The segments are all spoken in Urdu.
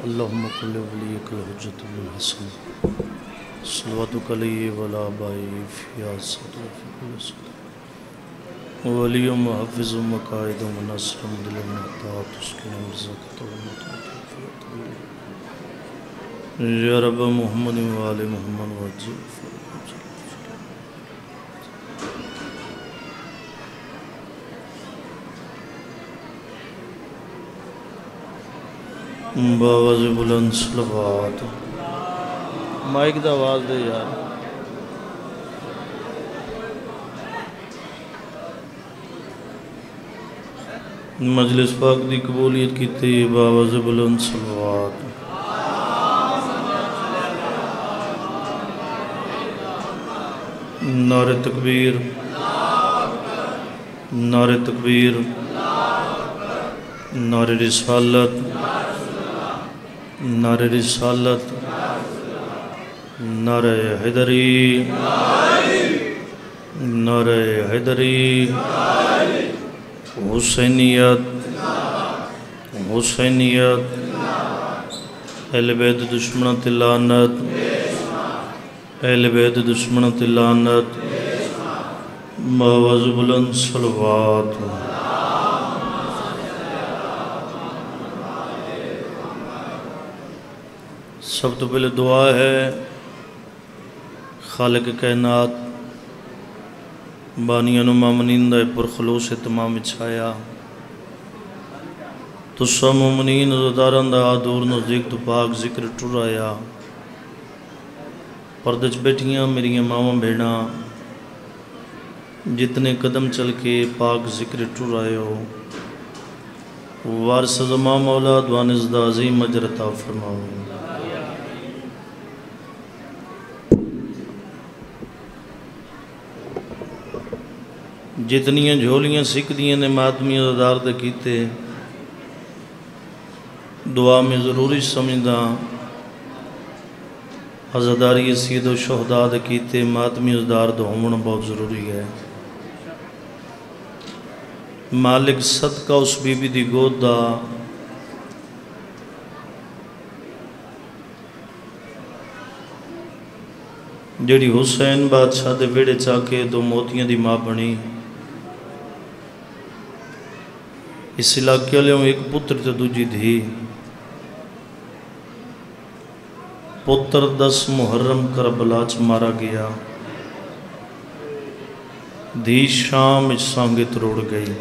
اللهم قل وليك الحجة بن الحسن صلواتك عليه وعلى آبائه في عصر وفي كل صلاة ولي محفظ مقاعد ونصر مدل المحتاط تسكن الزكاة والمطاعة يا رب محمد وآل محمد وجل باواز بلند صلوات مائک دا آواز دے یار مجلس پاک دی قبولیت کیتے باواز بلند صلوات نعرہ تکبیر نعرہ تکبیر نعرہ رسالت نعرہ رسالت نعرہ حیدری نعرہ حیدری حسینیت حسینیت اہل بیت دشمنت لعنت اہل بیت دشمنت لعنت باواز بلند صلوات سب تو پہلے دعا ہے خالق کائنات بانیاں مومنین دا پر خلوص تمام چھایا تو سب مومنین زداران دا دور نزدیک تو پاک ذکر ٹر آیا پردچ بیٹھیاں میری ماما بیڑا جتنے قدم چل کے پاک ذکر ٹر آئے ہو وارث زمان مولا دوانز دا عظیم اجر عطا فرماؤ جتنیاں جھولیاں سکھ دیاں نے ماتمیاں دار دے کیتے دعا میں ضروری سمجھدا عزاداری سید و شہداء دے کیتے ماتمی دار دے ہونا بہت ضروری ہے مالک صدقہ اس بی بی دی گود دا جڑی حسین بادشاہ دے ویڑے چاکے دو موتیاں دی ماں بنی اس علاقے لے ایک پتر تے دوجی دھی پتر 10 محرم کربلا چ مارا گیا دھی شام سانگت روڑ گئی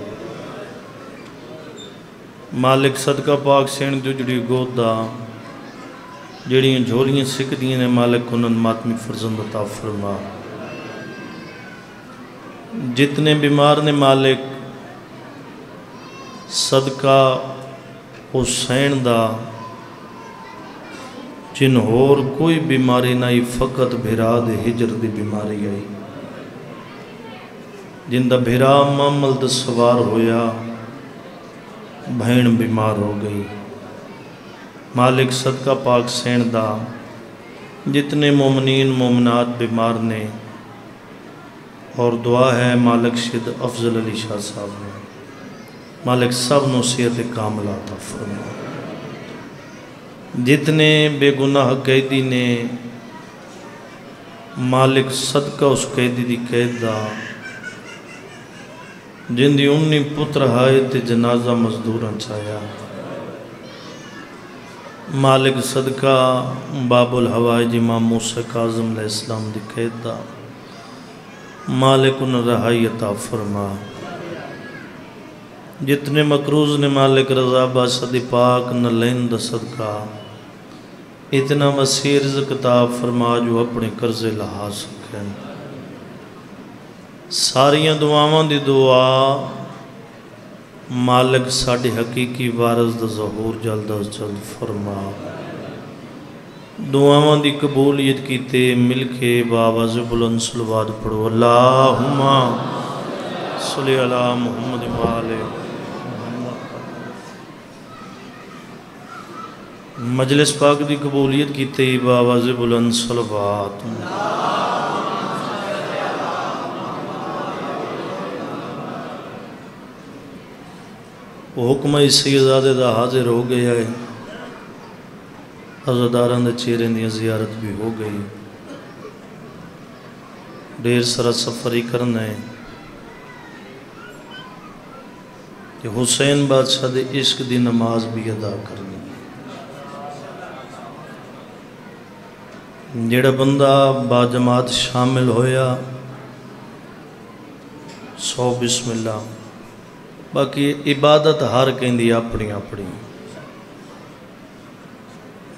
مالک صدقہ پاک سین جو جڑی گود دا جڑیاں جھولیاں سکھ دیاں نے مالک انہاں ماتمی فرزند عطا فرما جتنے بیمار نے مالک صدقہ حسین دا جن ہور کوئی بیماری نہیں فقط بھرا دے ہجر دی بیماری آئی جن دا بھرا معمل دا سوار ہویا بہن بیمار ہو گئی مالک صدقہ پاک سین دا جتنے مومنین مومنات بیمار نے اور دعا ہے مالک شد افضل علی شاہ صاحب نے مالک سب نو صحت کاملہ عطا فرما جتنے بے گناہ قیدی نے مالک صدقہ اس قیدی دی قید دا جن دی 19 پتر ہائے تے جنازہ مزدوراں چاہیا مالک صدقہ باب الحوائج امام موسیٰ کاظم علیہ السلام دی قید دا مالک ان رہائی عطا فرما جتنے مقروض نے مالک رضا بادشاہ دی پاک نلین دا صدقہ اتنا وسیع رزق عطا فرما جو اپنے قرضے لہا سکیں ساریاں دعاواں دی دعا مالک ساڑھے حقیقی وارث دا ظہور جلد از جلد فرما دعاواں دی قبولیت کیتے مل کے باواز بلند صلوات پڑھو اللہم صلی علی محمد وآلہ مجلس پاک دی قبولیت کیتے باواز بلند صلوات حکم سیدزادے دا حاضر ہو گیا ہے عزاداراں دے چہرے دی زیارت بھی ہو گئی. ڈیر سارا سفر ہی کرنا ہے کہ حسین بادشاہ دے عشق دی نماز بھی ادا کرنی ہے. جڑا بندہ با جماعت شامل ہویا 100 بسم اللہ. باقی عبادت ہر کہندی اپنی اپنی.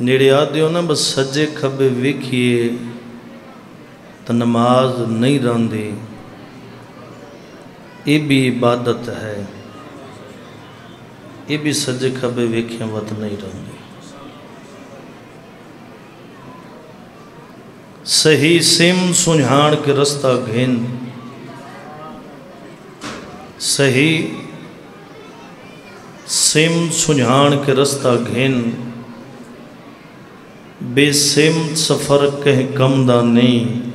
جڑے آدھے ہو نا بس سجے کھبے ویکھیے تو نماز نہیں رہندی، یہ بھی عبادت ہے. یہ بھی سجے کھبے ویکھیں وقت نہیں رہندی. صحیح سم سنجھان کے رستہ گھن، صحیح سم سنجھان کے رستہ گھن، بے سمت سفر کہیں کم دا نہیں.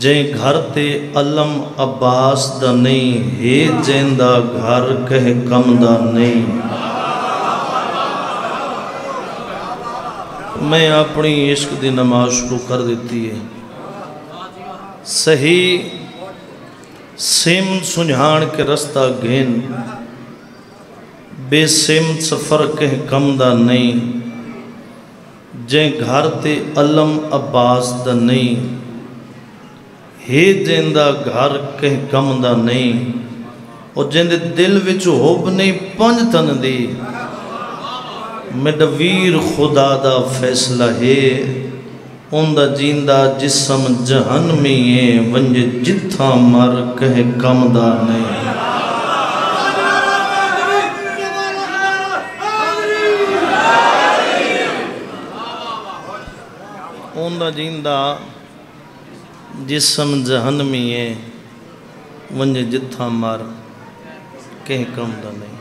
جیں گھر تے علم عباس دا نہیں، ہے جیں دا گھر کہیں کم دا نہیں. میں اپنی عشق دی نماز شروع کر دیتی ہے. صحیح سم سنجھان کے رستہ گھن، بے سمت سفر کہیں کم دا نہیں. جیں گھر تے علم عباس دا نہیں، ہے جیں دا گھر کہیں کم دا نہیں. اور جیں دے دل وچ ہوب نہیں پنج تن دی، میڈا ویر خدا دا فیصلہ ہے. ان دا جیندہ جسم جہنمی ہے، ونج جتھا مر کہے کم دا نہیں. ان دا جیندہ جسم جہنمی ہے، ونج جتھا مر کہے کم دا نہیں.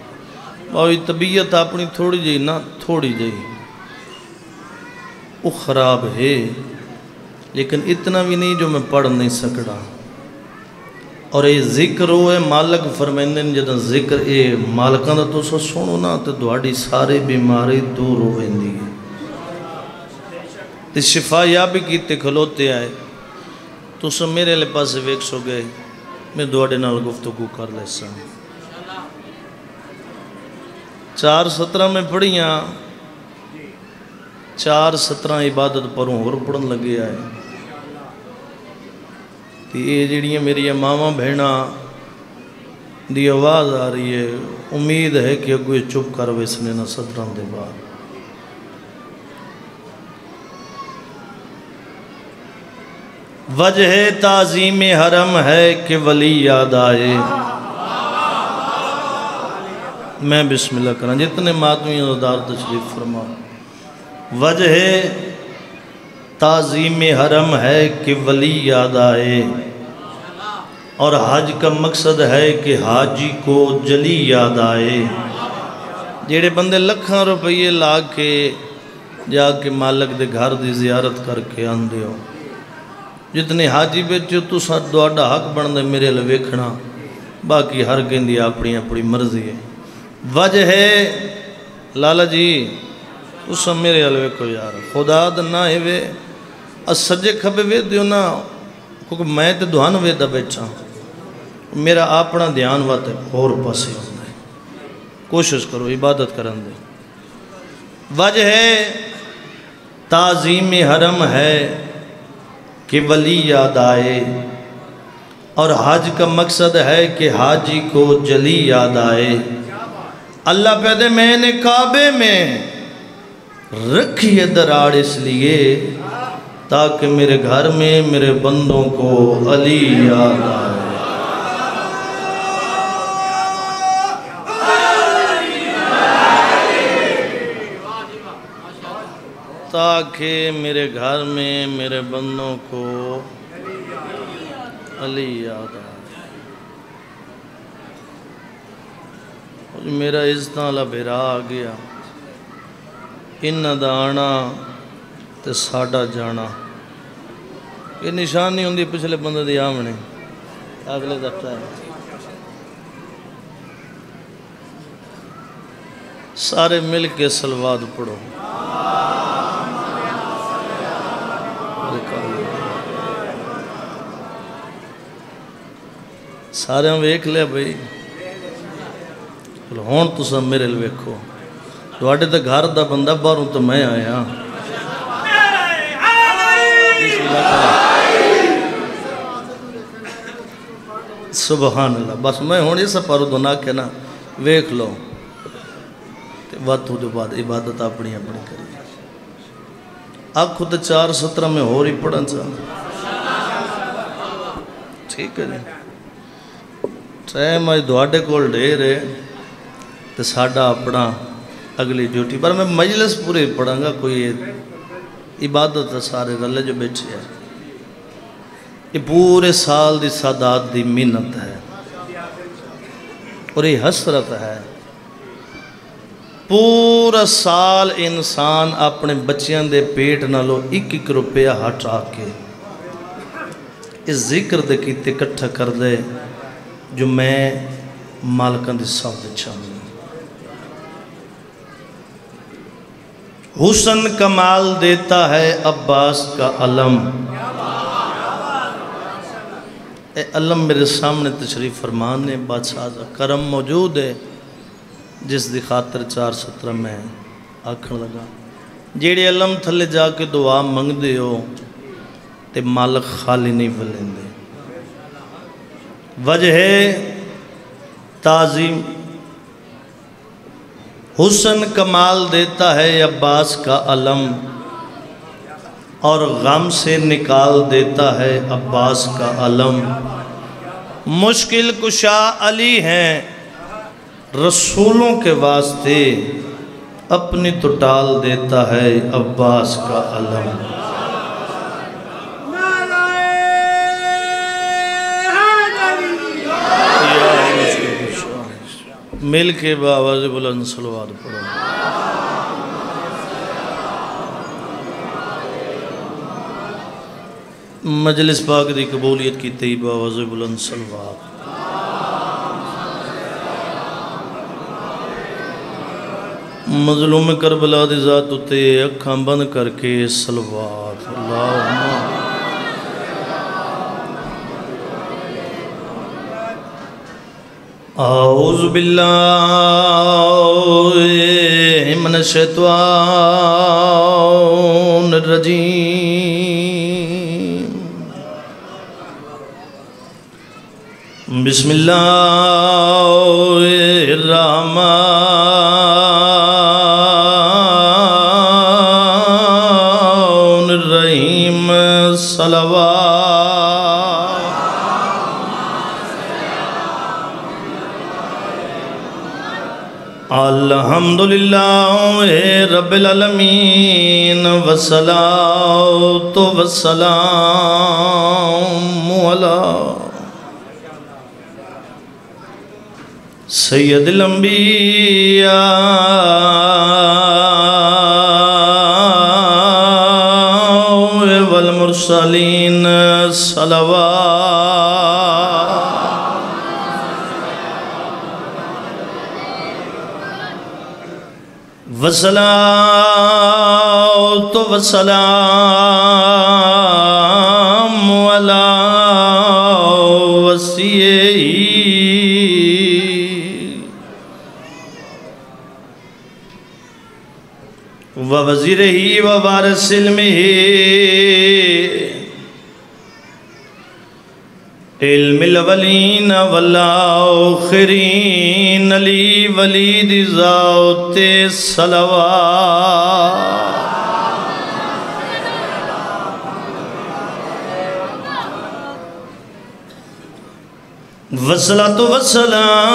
باوی طبیعت اپنی تھوڑی جئی نا، تھوڑی جئی وہ خراب ہے، لیکن اتنا بھی نہیں جو میں پڑھ نہیں سکڑا. اور یہ ذکر ہوئے مالک فرمیندن جدن ذکر اے مالکاں دا تو سنو نا تو دوڑی سارے بیماری دور ہوئے دی. تے شفا یابی کیتے کھلوتے آئے تو سب میرے لئے پاس ویک سو گئے. میں دوڑے نال گفتگو کر لے سا. 4:17 میں پڑھیاں، 4:17 عبادت پروں اور پڑھن لگے آئے. تو یہ جڑیاں میری ماما بہنا دی آواز آ رہی ہے، امید ہے کہ اگوے چپ کر ویسنے نہ 17 دے بعد. وجہ تعظیم حرم ہے کہ ولی یاد آئے. میں بسم اللہ کرنا جتنے ماتمی عزادار تشریف فرما. وجہ تعظیم حرم ہے کہ ولی یاد آئے، اور حج کا مقصد ہے کہ حاجی کو جلی یاد آئے. جیڑے بندے لکھاں روپیے لا کے جا کے مالک دے گھر دی زیارت کر کے آندے ہو، جتنے حاجی بیچو تو ساتھ دوڑا حق بن دے میرے لئے ویکھنا، باقی ہر گندی اپنی اپنی مرضی ہے. وجہ ہے لالا جی تو سب میرے لئے ویکھو یار، خدا دا نہ ہے وے سجے کھبے وے دیو نا، کیونکہ میں تے دھوان وے دا بیچا، میرا اپنا دھیان واتے اور پاسے ہوندے. کوشش کرو عبادت کرن دے. وجہ ہے تعظیم حرم ہے کہ ولی یاد آئے، اور حج کا مقصد ہے کہ حاجی کو جلی یاد آئے. اللہ پیدے میں نے کعبے میں رکھی ہے دراڑ اس لیے تاکہ میرے گھر میں میرے بندوں کو علی یاد آئے. تاکہ میرے گھر میں میرے بندوں کو علی یاد آئے. میرا عزت والا بھیرا آ گیا، انہاں دا آنا تے ساڈا جانا. یہ نشان نہیں ہوندی پچھلے بندے دی آمنے اگلے دا ٹائم. سارے مل کے صلوات پڑھو. سارے ویکھ لیا بھائی. ہون تساں میرے لئے ویکھو. تواڈے تے گھر دا بندہ باہروں تو میں آیا. سبحان اللہ. بس میں ہوں اس پارو دو نہ کہنا ویکھ لو وقت ہو جو بعد عبادت اپنی اپنی کری. آنکھوں تے 4:17 میں ہو رہی پڑھن چاہ. ٹھیک ہے جی. ٹائم آج دوڑے کول ڈھیر ہے تو ساڈا اپنا اگلی ڈیوٹی. پر میں مجلس پورے پڑھاں گا. کوئی عبادت سارے رلے جو بیٹھے ہیں. یہ پورے سال دی سادات دی محنت ہے اور یہ حسرت ہے. پورا سال انسان اپنے بچیاں دے پیٹ نالو 1-1 روپیہ ہٹا کے اس ذکر دے کیتے اکٹھا کر دے جو میں مالکاں دی صاحب دے چاہوں. حسن کمال دیتا ہے عباس کا علم. اے علم میرے سامنے تشریف فرمان نے بادشاہ دا کرم موجود ہے جس دی خاطر 4:17 میں آکھن لگا. جیڑے علم تھلے جا کے دعا منگ دے ہو تے مالک خالی نہیں بلیں دے. وجہ تعظیم. حسن کمال دیتا ہے عباس کا علم اور غم سے نکال دیتا ہے عباس کا علم. مشکل کشا علی ہیں رسولوں کے واسطے اپنی تو ٹال دیتا ہے عباس کا علم. مل کے بآواز بلند صلوات پڑھو. مجلس پاک دی قبولیت کی تی بآواز بلند صلوات. مظلوم کربلا دی ذات اتے اکھاں بند کر کے صلوات. اللہم اعوذ باللہ من الشیطان الرجیم. بسم اللہ الرحمن الرحیم. صلوات. الحمدللہ رب العالمین والصلاة والسلام علی سید الانبیاء والمرسلین. صلوات. والصلاة والسلام علی وصیہ ووزیرہ ووارث علمہ علم الاولین والآخرین علی ولید ذات. صلوات. والصلاة والسلام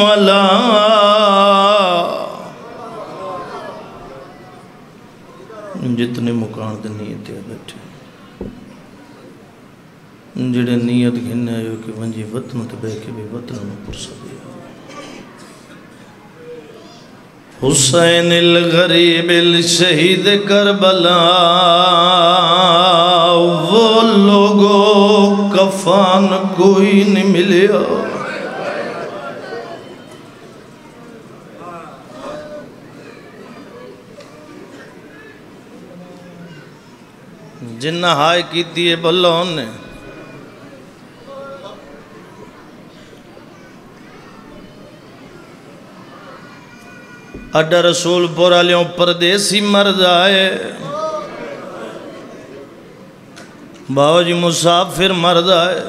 علی جتنے مکان دے نیت ہے بیٹھے جڑے نیت گھنے آئے کہ ونجی وطن تے بے کے بھی وطن میں پرسا دیا. حسین الغریب الشہید کربلا وہ لوگو کفن کوئی نہیں ملیا، جنہ ہائے کیتی ہے بلون نے اڈا رسول پورا لیوں پردیسی مرد آئے، باو جی مسافر مرد آئے،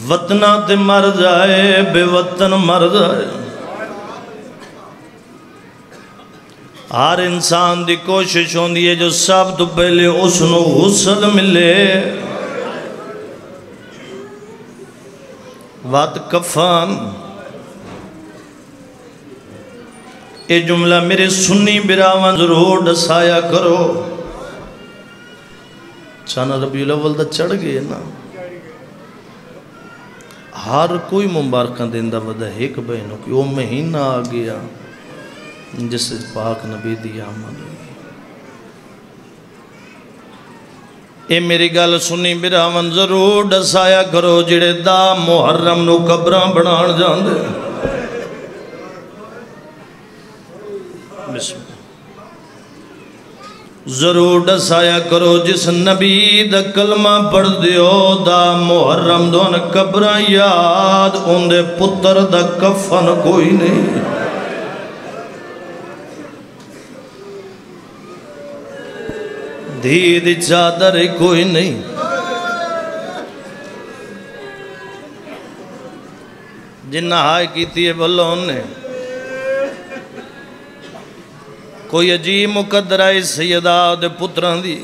وطنہ تے مرد آئے، بے وطن مرد آئے۔ ہر انسان دی کوشش ہوندی ہے جو سب تو پہلے اس نو غسل ملے، وات کفن۔ اے جملہ میرے سنی براوان ضرور دسایا کرو، چانا ربیع الاول دا چڑھ گئے نا، ہر کوئی مبارکہ دیندہ ودا ایک بہنوں کی وہ مہینہ آ گیا جس پاک نبی دی آمد ہوئی۔ اے میری گل سنی براوان ضرور دسایا کرو، جڑے دا محرم نو قبراں بنان جاندے، ضرور دسایا کرو جس نبی دا کلمہ پڑھ دیو دا محرم دون قبراں یاد، ان دے پتر دا کفن کوئی نہیں، دھی دی چادر کوئی نہیں۔ جنہ ہائے کیتی ہے بلون نے کوئی عجیب مقدر آئی سیدہ دے پتران دی،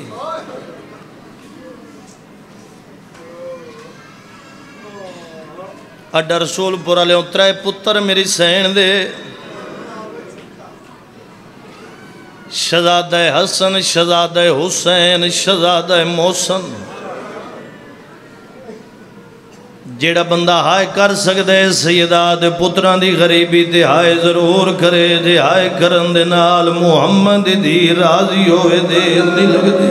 اڈا رسول پورا لے اترائے پتر میری سین دے، شہزادہ حسن، شہزادہ حسین، شہزادہ محسن۔ جیڑا بندہ ہائے کر سکتے سیدہ دے پتران دی غریبی تے ہائے ضرور کرے، دے ہائے کرن دے نال محمد دی راضی ہوئے دے دی لگ دی۔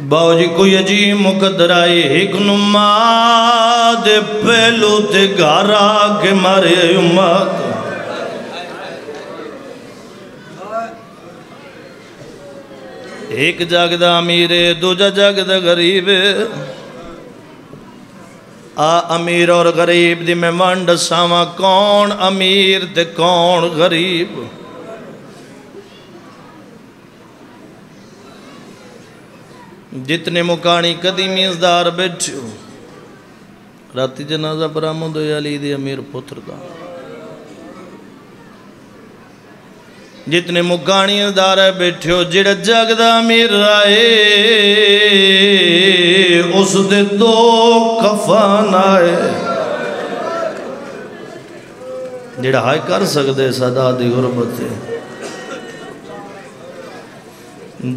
باو جی کوئی عجیب مقدر آئی، ایک نماد پہلو تے گھارا کے مارے امت، ایک جاگدہ امیر دوجہ جاگدہ غریب، امیر اور غریب دی میں وانڈ ساما کون امیر تے کون غریب۔ جتنے مکانی قدیمی ازدار بیٹھو، راتی جنازہ برآمد ہویا علی دی امیر پتر دا، جتنے مکانی ازدار بیٹھو جڑا جاگدہ امیر رائے، اس دے دو کفن آئے، جڑا ہائے کر سکتے صدا دی غربت ہے،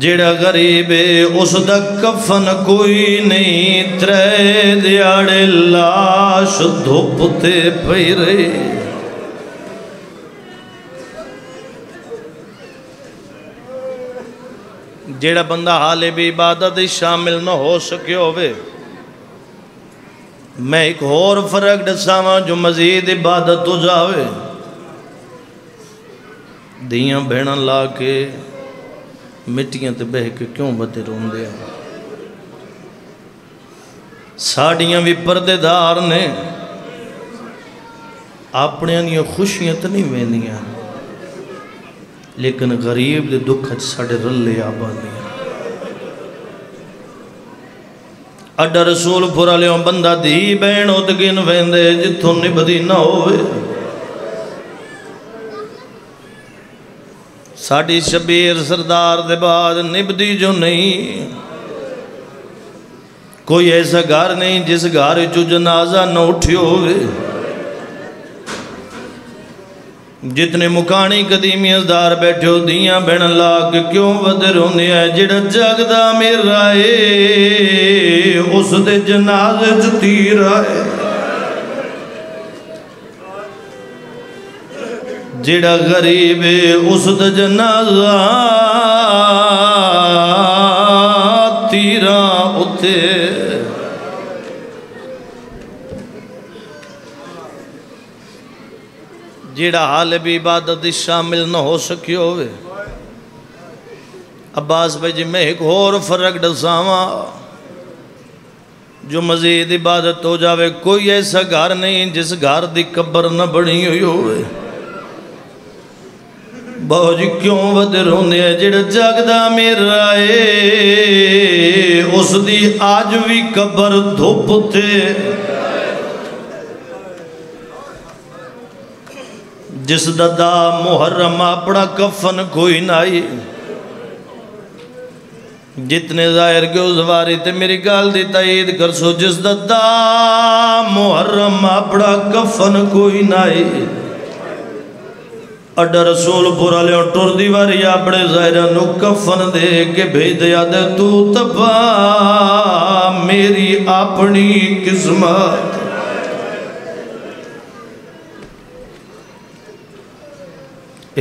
جڑا غریب ہے اس دا کفن کوئی نہیں، ترے دیاڑے لاش دھوپتے پئی رہی۔ جیڑا بندہ حالے بھی عبادت شامل نہ ہو سکے ہوئے، میں ایک اور فرق دساواں جو مزید عبادت ہو جاوے، دیاں بھیڑاں لا کے مٹیاں تے بہ کے کیوں بدے رون دیا، ساڑیاں بھی پردے دار نے، اپنے انہیں خوشیاں تے نہیں ویندیاں، لیکن غریب دے دکھ ساڑے رلے آبادیاں۔ اڈا رسول پورا لیوں بندہ دی بین ادگن ویندے جتھوں نبدی نہ ہوئے، ساڑی شبیر سردار دے بعد نبدی جو نہیں، کوئی ایسا گھر نہیں جس گھر جو جنازہ نہ اٹھی ہوئے۔ جتنے مکانی قدیمی ازدار بیٹھے ہو دیاں بین اللہ کے کیوں بدر ہوندی ہے، جڑا جاگدہ امیر رائے اس دے جنازے جتی رائے، جڑا غریب ہے اس دا جنازہ تیراں اتے جڑا حال بھی عبادت شامل نہ ہو سکی ہوئے عباس بھائی جی میں ایک اور فرق ڈساواں جو مزید عبادت ہو جاوے کوئی ایسا گھر نہیں جس گھر دی قبر نہ بڑی ہوئی ہوئے باو جی کیوں ودر ہونے ہیں جڑا جاگدہ میرا ہے اس دی آج بھی قبر دھوپ تے جس دا محرم اپنا کفن کوئی نائی جتنے ظاہر کے ازواری تے میری گال دی تائید کر سو جس دا محرم اپنا کفن کوئی نائی اڈا رسول پورا لے ٹور دیواری اپنے ظاہرانو کفن دے کے بھیج دیا دے تو تبا میری اپنی قسمت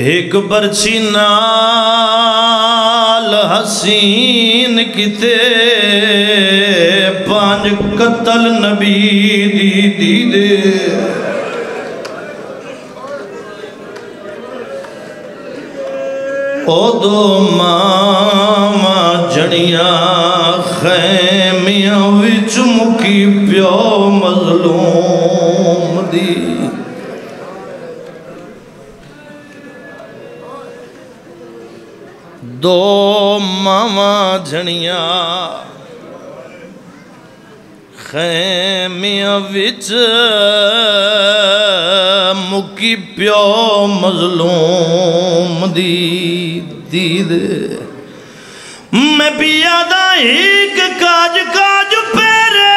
ایک برچی نال حسین کتے 5 قتل نبی دی دے او دو ماما جڑیاں خیمیاں وچ مکی پیو مظلوم دی دو ماما جھڑیاں خیمیاں وچ مکی پیو مظلوم دی دے میں پیادہ ایک کاج پیرے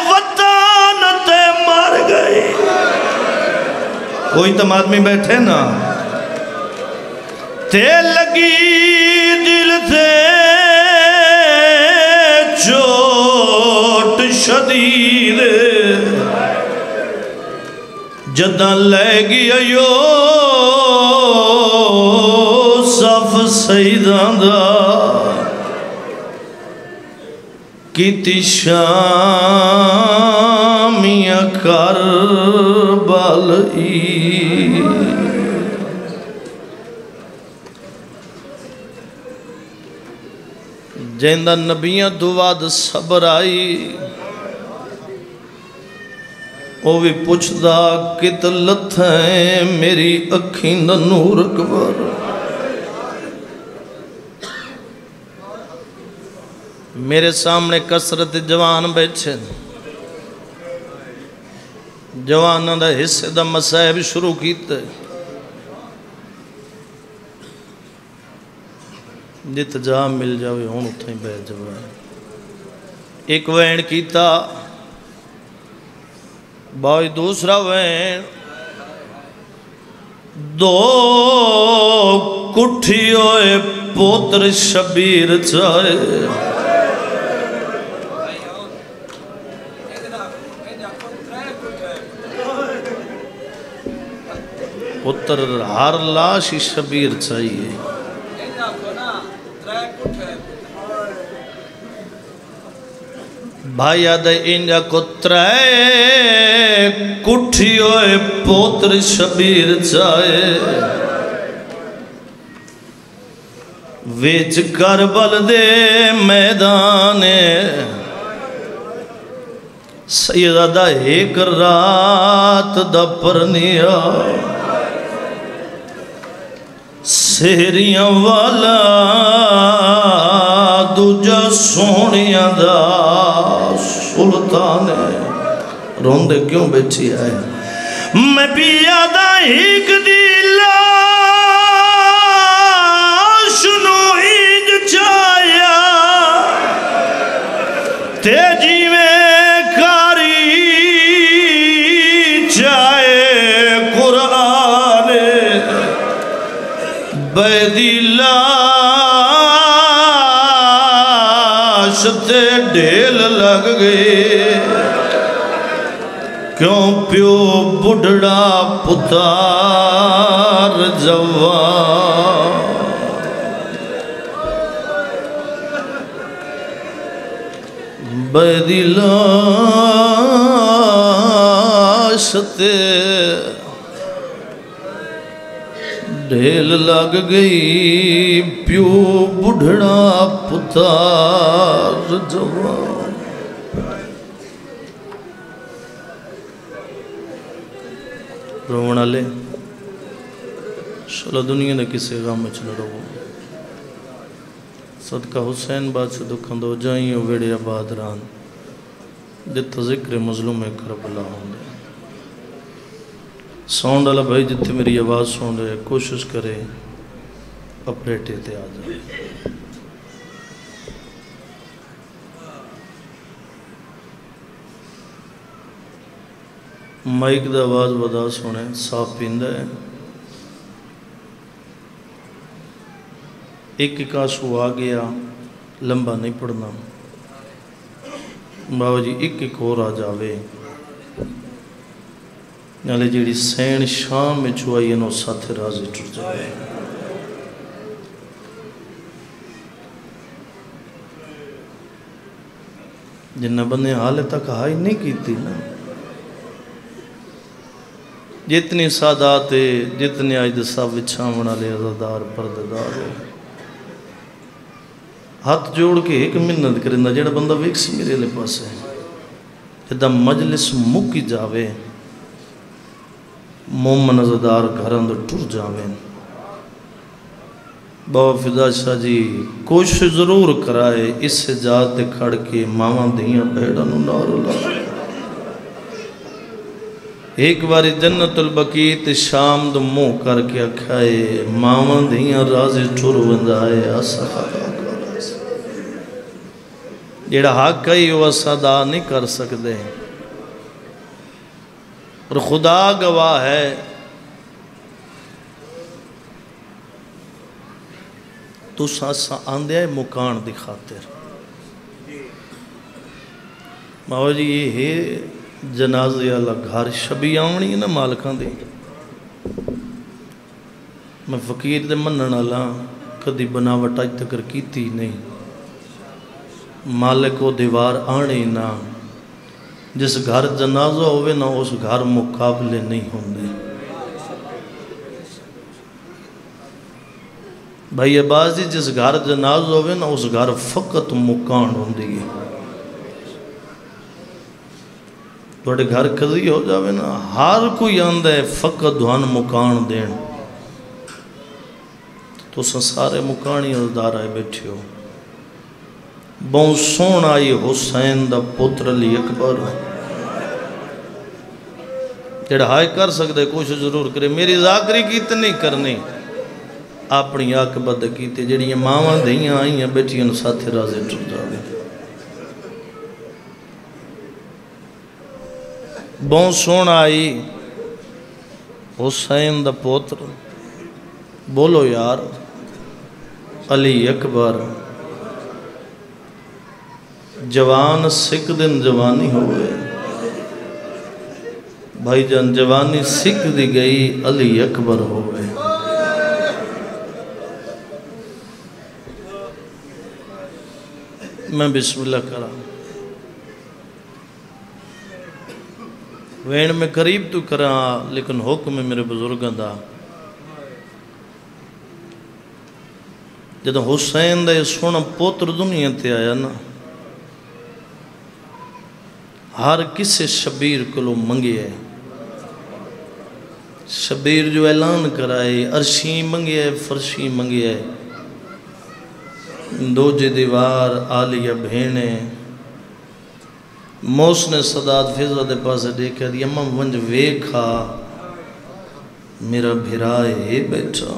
وطن تے مر گئی کوئی تم آدمی بیٹھے نا تے لگی دل تے چوٹ شدید جدہ لے گی ایو صف سیدان دا کیتی شامیاں کربلائی جیندہ نبیاں دواد صبر آئی وہ بھی پوچھ دا کت لتھیں میری اکھیں دا نور اکبر میرے سامنے کثرت جوان بیٹھے جوانہ دا حصے دا مسائب شروع کیتے جت جا مل جاوے ہون اتھیں بیٹھ جوائے ایک وین کیتا بائی دوسرا وین دو کٹھی ہوئے پوتر شبیر چاہے پوتر ہر لاشی شبیر چاہیے بھائی آدھے انجا کو 3 کٹھی ہوئے پوتر شبیر چاہے ویچ کربل دے میدانے سیدہ ایک رات دا پرنیا سہریاں والا دوجہ سونیاں دا سلطان روندے کیوں بیٹھی آئے میں پیادہ ایک دیلا شنو ایج چایا تیجی میں کاری چاہے قرآن بیدیلا تے ڈھیل لگ گئے کیوں پیو بڑھڑا پتار جوان بیدی لاش تے ڈھیل لگ گئی پیو بڑھڑا پتار جوان رونا لے شلہ دنیا نے کسی غام میں چل رہو صدقہ حسین بات سے دکھن دو جائیں ویڑے آباد ران جتا ذکر مظلوم کربلا ہوں گے ساؤنڈ والا بھائی جتے میری آواز سن رہے کوشش کرے اپریٹے تے آ جائے مائک دا آواز بدا سونے صاف پیندہ ہے ایک آنسو آ گیا لمبا نہیں پڑھنا بابا جی ایک اور آ جاوے نالے جیڑی سین شام میں چوائی انہوں ساتھ رازی ٹر جائے جنہ بندے حالے تک ہائی نہیں کیتی نا جتنی سادات ہے جتنی آج دسا وچھاونا لے عزادار پرددار ہو ہاتھ جوڑ کے ایک منت کرنا جیڑا بندہ ویک سی میرے لے پاس ہے جدہ مجلس مکی جاوے مومن عزادار گھران دو ٹور جاوے بابا فضا شاہ جی کوشش ضرور کرائے اس سے جاتے کھڑ کے ماما دیاں بیڑا نو نار لائے ایک باری جنت البقیت شام دو منہ کر کے اکھائے ماما دیاں رازی ٹھر وندائے آسا خدا کا راز جیڑا حق کئی وہ صدا نہیں کر سکتے اور خدا گواہ ہے تو ساسا آندے ہے مکان دی خاطر ماں جی یہ ہے جنازے اللہ گھر شبی آمنی ہے نا مالکان دی میں فقیر دے منن اللہ کدی بناوٹ آج تکر کیتی نہیں مالک کو دیوار آنے نہ جس گھر جنازہ ہوئے نہ اس گھر مقابلے نہیں ہوں دے بھائی عبازی جس گھر جنازہ ہوئے نہ اس گھر فقط مکان ہوں دے توڑے گھر کذی ہو جاوے نا ہر کوئی آندہ ہے فقط دھوان مکان دین تو سارے مکانی عزدار آئے بیٹھے ہو بہن سون آئی حسین دا پتر علی اکبر جڑا ہائے کر سکتے کوشش ضرور کرے میری ذاکری کیتے نہیں کرنی اپنی آقبت کیتے جڑی ماما دھیاں آئی ہیں بیٹھی ان ساتھے رازے ٹر جاوے بہن سون آئی حسین دا پتر بولو یار علی اکبر جوان سکھ دن جوانی ہوئے بھائی جان جوانی سکھ دی گئی علی اکبر ہوئے میں بسم اللہ کرا وین میں قریب تو کرا لیکن حکم ہے میرے بزرگاں دا جدو حسین دا یہ سونا پوتر دنیا تے آیا نا ہر کسے شبیر کلو منگی ہے شبیر جو اعلان کرائے عرشی منگی ہے فرشی منگی ہے دو جی دیوار آلیہ بھینے موسن صداد فضا دے پاسے دیکھا دی امم ونج ویکھا میرا بھرائے بیٹھا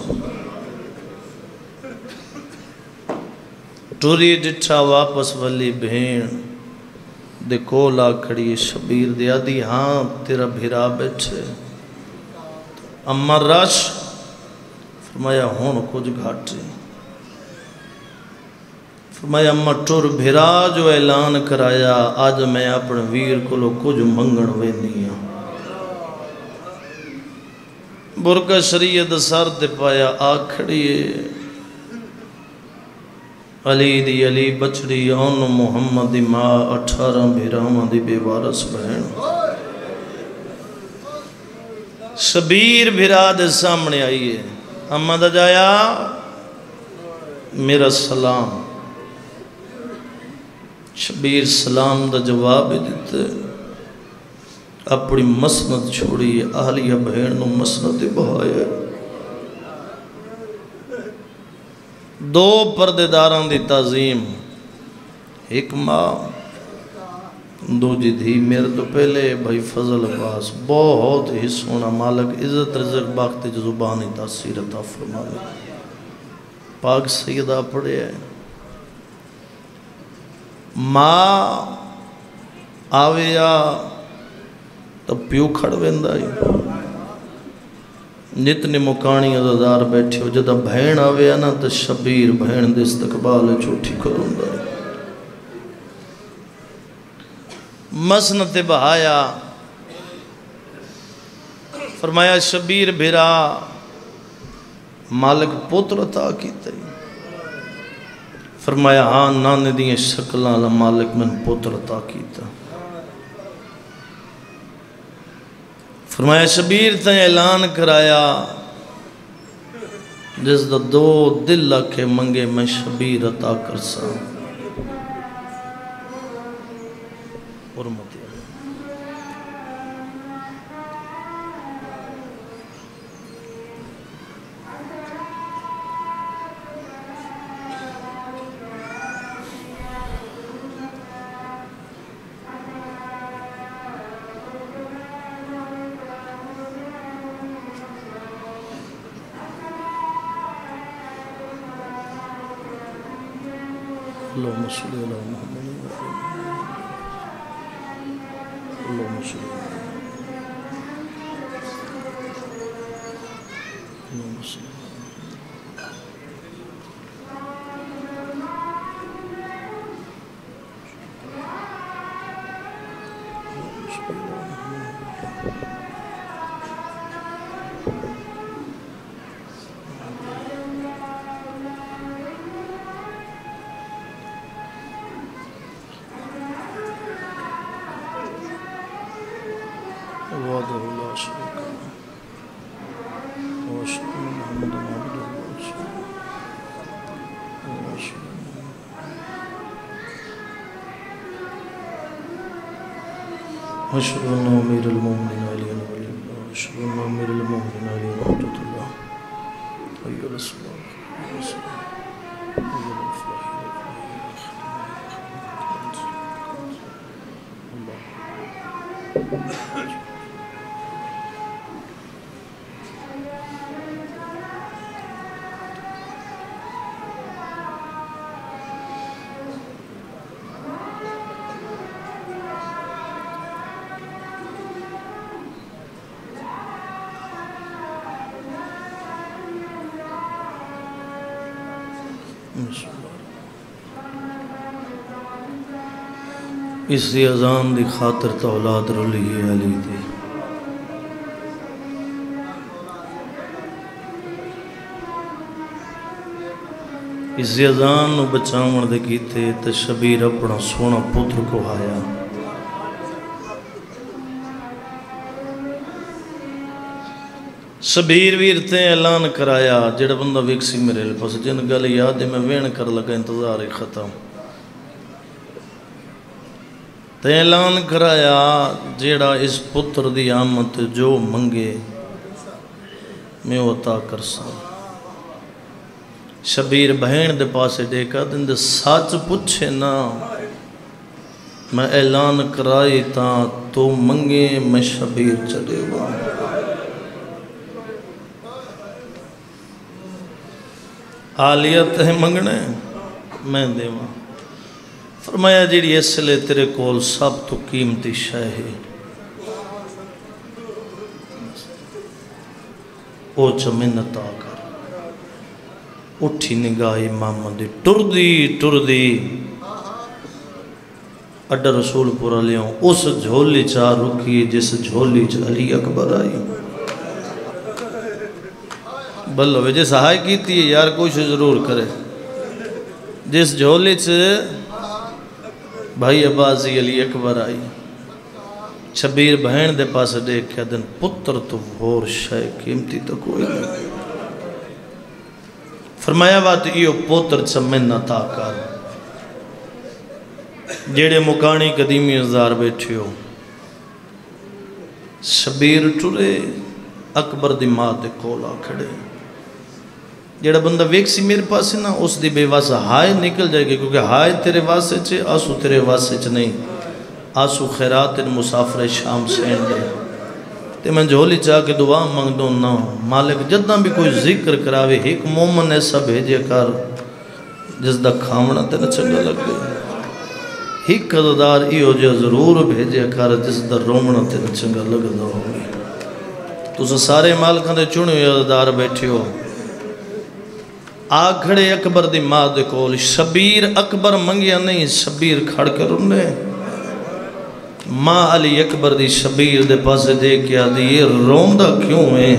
ٹوری ڈٹھا واپس والی بھین دے کولا کھڑی شبیر دیا دی ہاں تیرا بھرا بیٹھے اما رش فرمایا ہون کچھ گھاٹے فرمایا مٹر بھرا جو اعلان کرایا آج میں اپنے ویر کو کچھ منگن وینی ہوں برکا شریعت سر تے پایا آکھڑیے علی دی علی بچڑی اون محمد دی ماں 18 بھیراواں دی بے وارث بہن شبیر بھرا دے سامنے آئیے اما دا جایا میرا سلام شبیر سلام دا جواب دیتے اپنی مسند چھوڑی اہلیہ بہن نو مسند بہایا دو پردے داران دی تعظیم ایک ماں دو جی دھی میرے تو پہلے بھائی فضل عباس بہت ہی سونا مالک عزت رزق باقتی جو زبانی تاثیر عطا فرمائے پاک سیدہ پڑھے ہے ماں آویا تب پیو کھڑ ویندائی جتنی مکانی عزادار بیٹھی ہو جدہ بہن آویا نا تو شبیر بہن دے استقبال چھوٹی کروں دا مسنت بہایا فرمایا شبیر بھیرا مالک پوتر عطا کیتا فرمایا ہاں نانے دیئے شکلہ مالک من پوتر عطا کیتا فرمایا شبیر تین اعلان کرایا جس دا دو دل لکھے منگے میں شبیر عطا کرسا حرمتی اللهم صل على محمد اللهم صل اللهم صل وحده لا شريك له واشهد ان محمدا عبده ورسوله واشهد ان امير المؤمنين علي بن ولي الله واشهد ان امير المؤمنين علي بن عبد الله حي على الصلاه حي على الفلاح الله اس دی اذان دی خاطر تا اولاد رلی علی دی اس دی اذان نو بچاون دے کیتے تے شبیر اپنا سونا پتر کو آیا شبیر ویرتے اعلان کرایا جڑا بندہ ویکسی میرے پاس جن گل یاد میں وین کر لگا انتظار ختم تے اعلان کرایا جیڑا اس پتر دی آمد جو منگے میں عطا کرسا شبیر بہن دے پاسے دیکھا دن دے سچ پوچھے نا میں اعلان کرائی تا تو منگے میں شبیر چلے گا حالیت ہے منگنے میں دیواں فرمایا جیڑی اس لئے تیرے کول سب تو قیمتی شے ہے او چا منت آ کر اٹھی نگاہ امام دی ٹردی ٹردی اڈا رسول پورا لیاؤں اس جھولی چاہ رکی جس جھولی چاہ علی اکبر آئی بلو وجہ سہائی کیتی ہے یار کوشش ضرور کرے جس جھولی چاہ بھائی عباسی علی اکبر آئی شبیر بہن دے پاس دیکھا دن پتر تو بھور شائع قیمتی تو کوئی نہیں فرمایا بات ایو پوتر چمین نہ تاکار جیڑے مکانی قدیمی ازدار بیٹھے ہو شبیر ٹرے اکبر دی ماں دے کولا کھڑے جیڑا بندہ ویک سی میرے پاس نا اس دی بے واسہ ہائے نکل جائے گی کیونکہ ہائے تیرے واسے چھے آسو تیرے واسے چھے نہیں آسو خیرات مسافر شام سین دے تے میں جھولی چاہ کے دعا مانگ دوں نا مالک جدنا بھی کوئی ذکر کراوے ایک مومن ایسا بھیجے کر جس دا کھامنا تے نہ چنگا لگ گئے ایک قدردار ایو جو ضرور بھیجے کر جس دا رومنا تے نہ چنگا لگ دا ہوگی تو سے سارے مالکاں دے چنے ہوئے قدردار بیٹھے ہو آگھڑے اکبر دی ماں دے کول شبیر اکبر منگیا نہیں شبیر کھڑ کر انہیں ماں علی اکبر دی شبیر دے پاسے دیکھیا دی یہ روندہ کیوں ہے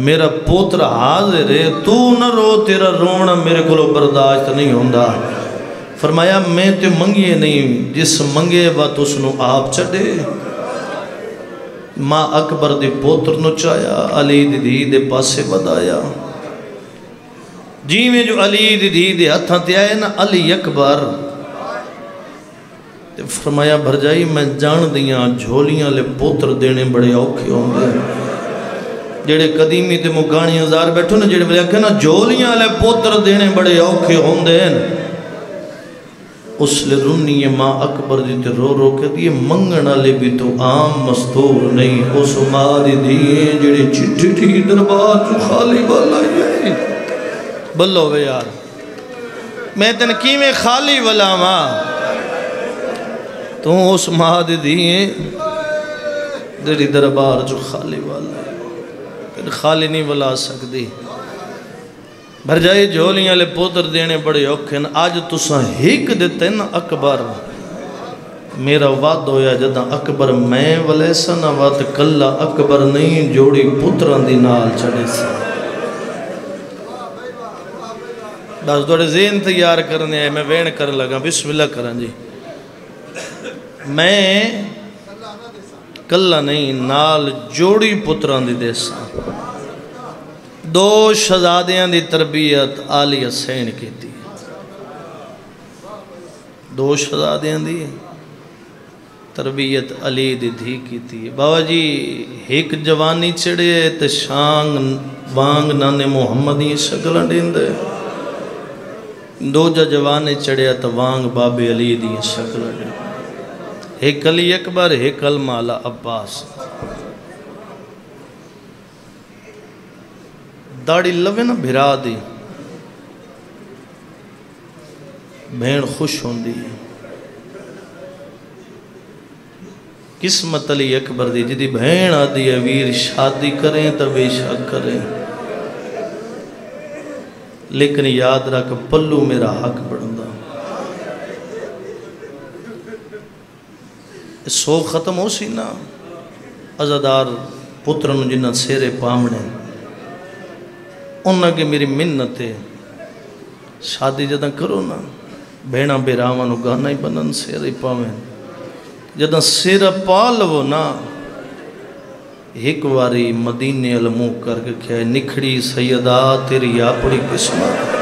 میرا پوتر حاضر ہے تو نہ رو تیرا رونا میرے کو برداشت نہیں ہوندہ فرمایا میں تے منگیے نہیں جس منگے بات اس نو آپ چڑھے ماں اکبر دی پوتر نو چایا علی دی دی دے پاسے بدایا جی میں جو علی دی دی دے ہتھاں تے آئے نا علی اکبر فرمایا بھر جائی میں جان دیاں جھولیاں لے پوتر دینے بڑے اوکھے ہوں گے جڑے قدیمی تے مکانی ہزار بیٹھو نا جڑے بلے کہنا جھولیاں لے پوتر دینے بڑے اوکھے ہوں گے اس لے رنی ماں اکبر دی تے رو رو کے دیئے منگنا لے بھی تو عام مستور نہیں اس ماری دیئے جڑے چٹھی تھی دربار جو خالی والا یہ بلو بے یار میں تنقی میں خالی والا ماں تو اس ماں دیئے دیری دربار جو خالی والا ہے خالی نہیں والا سکتی بھر جائے جھولیاں لے پوتر دینے بڑے اوکھن آج تساں ہیک دیتے نا اکبر میرا وعد ہویا جدہ اکبر میں ولیسا نا وعد کلا اکبر نہیں جوڑی پتران دی نال چڑھے سے بس دوڑے ذہن تیار کرنے آئے میں وین کر لگا بسم اللہ کرن جی میں کلا نہیں نال جوڑی پتران دی دیسا دو شہزادیاں دی تربیت آلی حسین کی تھی دو شہزادیاں دی تربیت علی دی دھی کی تھی بابا جی ایک جوانی چڑے تے شانگ وانگ نانے محمدی شکل ڈین دے دو جوانے چڑے تے وانگ باب علی دی شکل ڈین ایک علی اکبر ایک المالا عباس داڑی لوے نا بھرا دی بہن خوش ہوں دی قسمت علی اکبر دی جدی بہن آدھی ہے ویر شادی کریں تو بے شک کریں لیکن یاد رکھ پلو میرا حق بڑھندا سو ختم ہو سی نا عزادار پترن جنہ سیرے پامنے انہاں کے میری منت ہے شادی جدہ کرو نا بہنا بیراوانو گانا ہی بنن سیرے پامن جدہ سیرہ پالو نا ایک واری مدینے علمو کر کے کیا ہے نکھڑی سیدہ تیری اپنی قسمت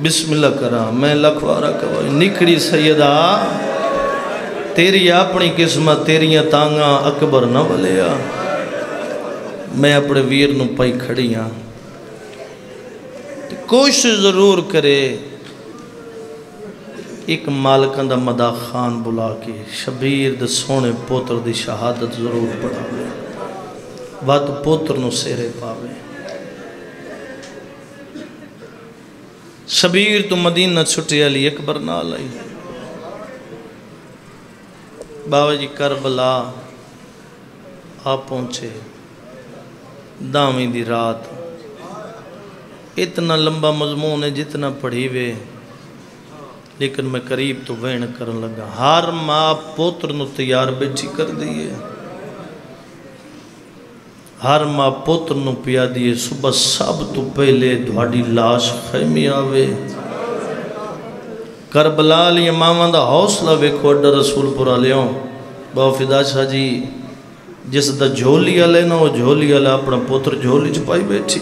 بسم اللہ کرا میں لکھوارا کبھائی نکھڑی سیدہ تیری اپنی قسمت تیریاں تانگاں اکبر نہ بلیا میں اپنے ویر نو پائی کھڑی ہاں کوشش ضرور کرے ایک مالکان دا مدا خان بلا کے شبیر دے سونے پوتر دی شہادت ضرور پڑھاوے وات پوتر نو سیرے پاوے شبیر تو مدینہ چھٹے علی اکبر نہ لائی بابا جی کربلا آپ پہنچے دامی دی رات اتنا لمبا مضمون ہے جتنا پڑھی وے، لیکن میں قریب تو وین کرن لگا۔ ہر ماں پوتر نو تیار بیٹھی کر دیئے، ہر ماں پوتر نو پیا دیئے، صبح سب تو پہلے دھواڑی لاش خیمی آوے۔ کربلا لیا ماما دا حوصلہ ویکھو اڈا رسول پورا لیوں۔ باو فدا شاہ جی جس دا جھولی آلے نا وہ جھولی آلے اپنا پوتر جھولی چپائی بیٹھی،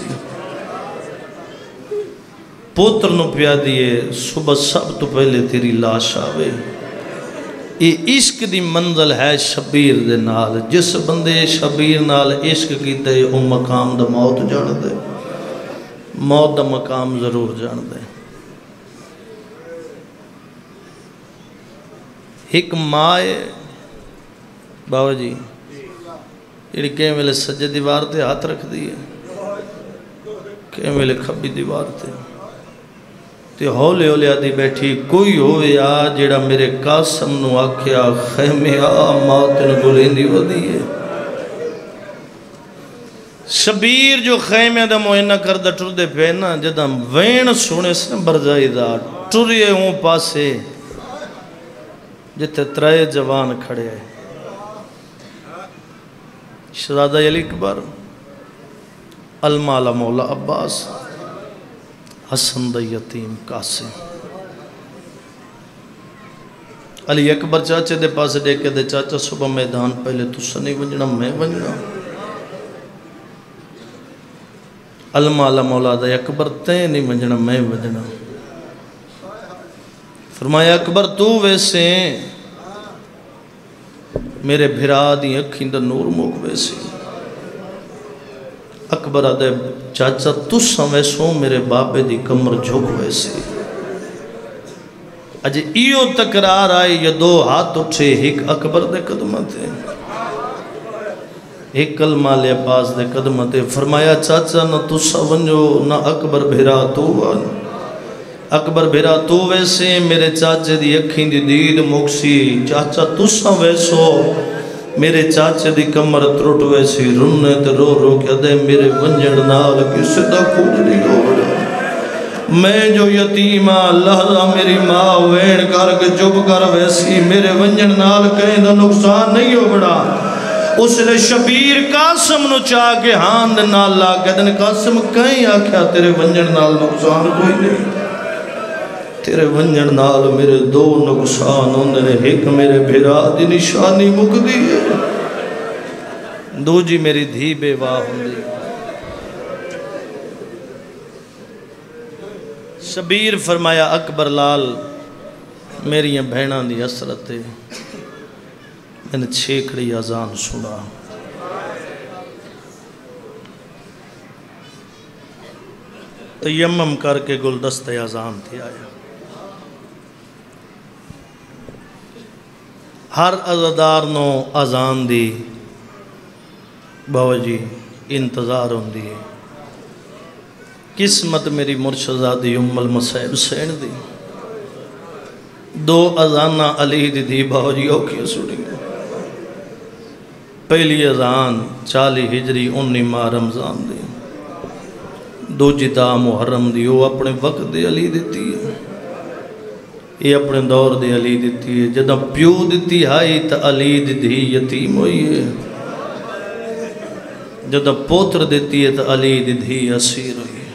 پوتر نو پیا دیئے، صبح سب تو پہلے تیری لاش آوے۔ یہ عشق دی منزل ہے شبیر دے نال، جس بندے شبیر نال عشق کیتے او مقام دا موت جان دے، موت دا مقام ضرور جان دے۔ ایک مائے باو جی یہ کہیں ویلے سجے دیوار تے ہاتھ رکھ دیئے، کہیں ویلے کھبی دیوار تے ہولے ہولے آدھی بیٹھی، کوئی ہوئے آ جیڑا میرے قاسم نو آکھیا خیمے آ ماتن گلین ہو دیئے۔ شبیر جو خیمے دا موئنہ کردہ ٹر دے پہ نا جدہ وین سونے سے برزائی دا ٹریے ہوں پاسے جتے ترائے جوان کھڑے ہیں، شہزادہ علی اکبر، المالا مولا عباس، حسن دا یتیم قاسم۔ علی اکبر چاچے دے پاس دیکھے دے چاچا صبح میدان پہلے تو سنی ونجنا میں ونجنا۔ المالا مولا دا اکبر تے نہیں ونجنا میں ونجنا۔ فرمایا اکبر تو ویسے میرے بھرا دی اکھیں دا نور موک ویسے۔ اکبر آدھے چاچا تُساں ویسوں میرے بابے دی کمر جھک ویسے۔ اجے ایو تکرار آئی یا دو ہاتھ اٹھے، ایک اکبر دے قدمہ تھے، ایک کلمہ لے عباس دے قدمہ تھے۔ فرمایا چاچا نہ تُساں ونجو نہ اکبر بھرا تو ون، اکبر بھرا تو ویسے میرے چاچے دی اکھیں دی دید مکسی، چاچا تُساں ویسو میرے چاچے دی کمر ترٹ ویسی، رننے تے رو رو کے دے میرے ونجڑ نال کسی دا کچھ نہیں ہو رہا۔ میں جو یتیمہ لہذا میری ماں وین کر کے چپ کر ویسی، میرے ونجڑ نال کہیں دا نقصان نہیں ہو بڑا۔ اس نے شبیر قاسم نو چاہ کے ہاں دے نال لا کے دن قاسم کہیں آکھیا تیرے ونجڑ نال نقصان کوئی نہیں، تیرے ونجڑ نال میرے دو نقصان ہوندے نے، ایک میرے بھرا دی نشانی مک دی ہے، دو جی میری دھی بیواہ ہوندی۔ شبیر فرمایا اکبر لال میری بہناں دی حسرت ہے، میں نے چھیکڑی اذان سنا، تیمم کر کے گلدست اذان تھی آیا۔ ہر عزادار نو اذان دی باو جی انتظار ہوندی ہے۔ قسمت میری مرشدزادی ام المصائب سین دی، دو اذانہ علی دی دی باو جی اوکھی سنی۔ پہلی اذان 40 ہجری 19 ماہ رمضان دی، دو جتا محرم دی، وہ اپنے وقت دے علی دیتی ہے، یہ اپنے دور دے علی دیتی ہے۔ جدہ پیو دیتی ہائی تا علی دی یتیم ہوئی ہے، جدہ پوتر دیتی ہے تا علی دی اسیر ہوئی ہے۔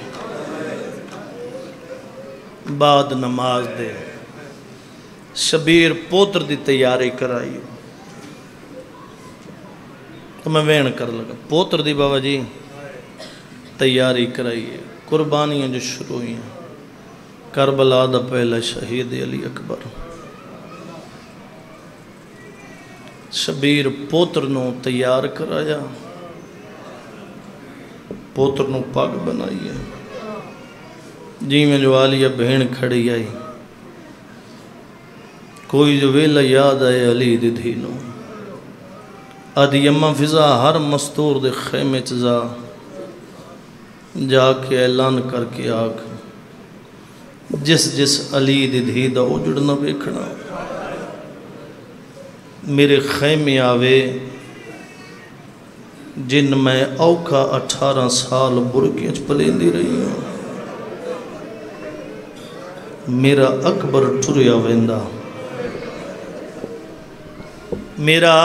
بعد نماز دے شبیر پوتر دی تیاری کرائی، تو میں وین کر لگا پوتر دی بابا جی تیاری کرائی ہے، قربانیاں جو شروع ہوئی ہیں۔ کربلا دا پہلا شہید علی اکبر، شبیر پوتر نو تیار کرایا، پوتر نو پاک بنائی ہے، جی میں جو آلیہ بہن کھڑی آئی، کوئی جو ویلہ یاد آئے علی دی دھینو، آدھی اممہ فضا ہر مستور دے خیمے چزا جا کے اعلان کر کے آگ، جس جس علی دی دھی دا اجڑنا بیکھنا، میرے خیمے آوے جن میں اوکھا 18 سال برکیاں پلیں دی رہی ہوں، میرا اکبر ٹریا ویندا، میرا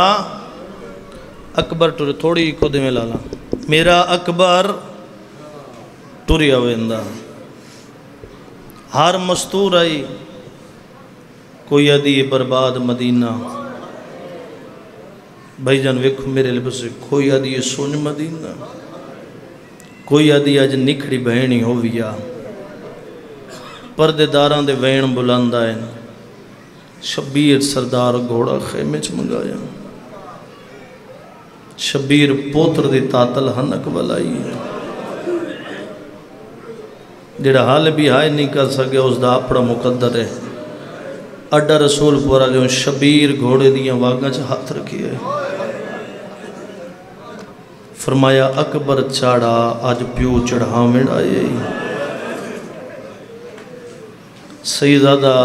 اکبر ٹر تھوڑی خود میں لالا، میرا اکبر ٹریا ویندا، ہر مستور آئی کوئی ادی برباد مدینہ، بھائی جان ویکھو میرے لبس کوئی ادی سن مدینہ، کوئی ادی اج نکھڑی بہنی ہویا، پردے داراں دے وین بلند آئے، شبیر سردار گھوڑا خیمے چ منگایا، شبیر پوتر دی تاتل ہنک ولائی، جڑا حال بھی ہائے نہیں کر سکے اس دا اپنا مقدر ہے۔ اڈا رسول پورا لیوں شبیر گھوڑے دیاں واگاں چ ہاتھ رکھیے، فرمایا اکبر چاڑا آج پیو چڑھا مڑائے، سیدادہ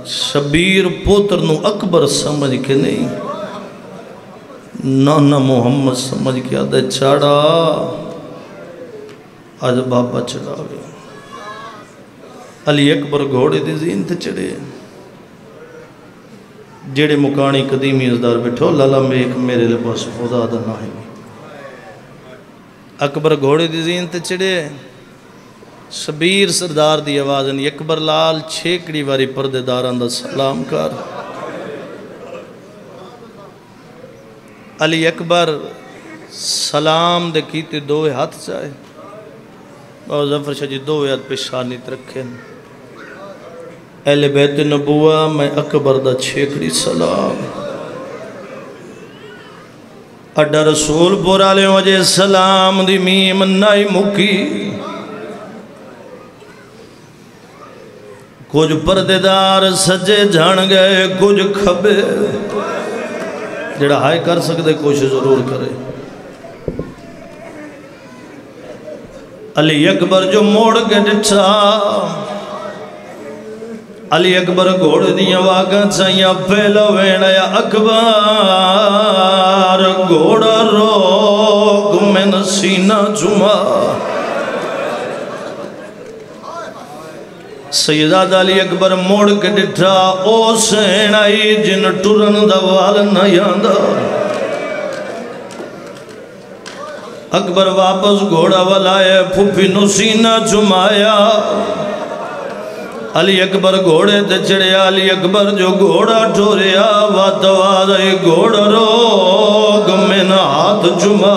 شبیر پوتر نو اکبر سمجھ کے نہیں، نانا محمد سمجھ کے آدھے چاڑا آج بابا چڑھاوے، علی اکبر گھوڑے دی زین تے چڑھے، جیڑے مکانی قدیمی ازدار بیٹھو لالا میک میرے لباس خدا دا ناہی، اکبر گھوڑے دی زین تے چڑھے، شبیر سردار دی آواز نہیں، اکبر لال چھیکڑی واری پردے داران دا سلام کر، علی اکبر سلام دے کیتے دوئے ہاتھ چاہے، اور ظفر شاہ جی دوئے ہاتھ پیشانی ترکھیں، اہل بیت نبوہ میں اکبر دا چھیکڑی سلام، اڈا رسول پورا لے وجہ سلام دی میم نائی مکی، کچھ پردے دار سجے جھان گئے کچھ کھبے، جڑا ہائے کر سکتے کوشش ضرور کرے، علی اکبر جو موڑ کے ڈٹھا، علی اکبر گھوڑ دیاں واگاں چاہیاں پہلا وینا یا اکبر گھوڑا روگ میں سینہ جمع، سیداد علی اکبر موڑ کے ڈٹھا، او سین آئی جن ٹرن دوال نہ یاندہ، اکبر واپس گھوڑا والائے پھوپی نو سینہ جمایا، علی اکبر گھوڑے تے چڑھیا، علی اکبر جو گھوڑا ٹھوریا وات آئی گھوڑا روگ میں نہ ہاتھ جمع،